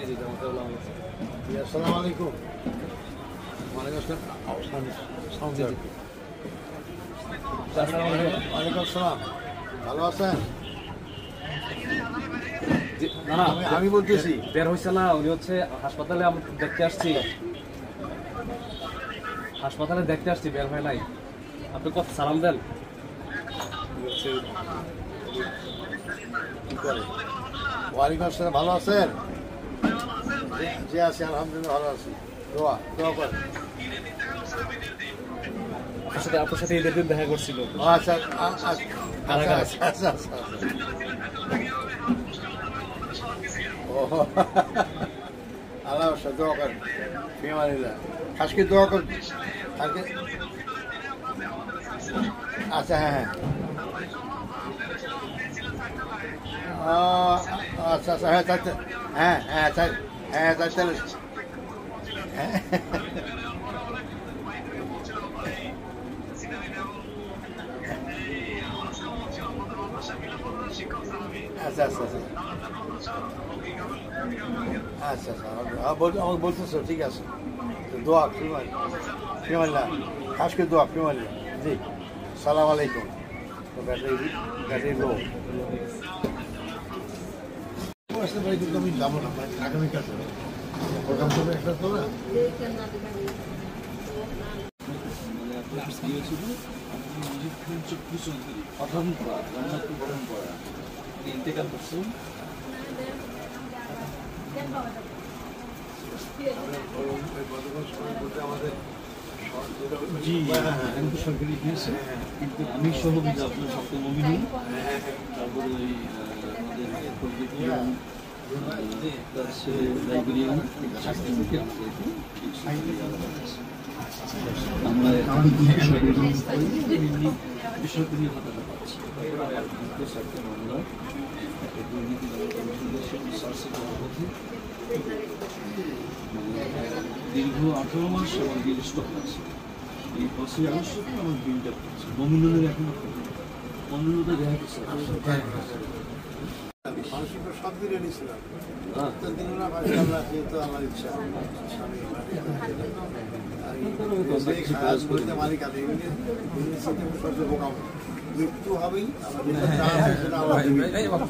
জি জামাতে উলামা। আসসালামু আলাইকুম। ওয়ালাইকুম আসসালাম। জি। ওয়ালাইকুম আসসালাম। ভালো আছেন? জি না না আমি বলতেছি। বের হইছে না, উনি হচ্ছে হাসপাতালে আমরা দেখতে আসছি, হাসপাতালে দেখতে আসছি, বের হয় নাই। আপনি কত সালাম দেন। কি করে? ওয়ালাইকুম আসসালাম। ভালো আছেন? জি আছি, আলহামদুলিল্লাহ ভালো আছি। দোয়া করেন। আপনার সাথে ঈদের দিন দেখা করছিল। আচ্ছা আচ্ছা আচ্ছা। ও আল্লাহ দোয়া করেন। ফিমানিল্লাহ। আজকে দোয়া করেন। আজকে আচ্ছা হ্যাঁ আচ্ছা আচ্ছা হ্যাঁ তাই তাহলে আচ্ছা আচ্ছা আচ্ছা আচ্ছা আমাকে বলতেছো ঠিক আছে। দোয়া ফিমাল্লাহ আজকে দোয়া ফিমাল্লাহ। জি সালাম আলাইকুম। ব্যাটারি লো আমি যাবো না আগামীকাল প্রোগ্রাম করবে একটা তো না ইন্তেকাল করছেন। জি এখন তো সরকারি দিয়েছে, কিন্তু আমি সহ আপনার সপ্তম অভিনয়, তারপরে ওই আমাদের তার ছেলে লাইব্রেরিয়ান আমরা বেসরকারি ভাতাটা পাচ্ছি। মামলা একটা দুর্নীতি দীর্ঘ 18 মাস আমার বিল স্টক আছে। এই 5ই আগস্ট থেকে আমার বিলটা করছে নমিনালের এখনো 15টা দেখা গেছে। মানসিক সব দিনে নিয়েছিলাম আমার ইচ্ছা মালিক আছে মৃত্যু হবেই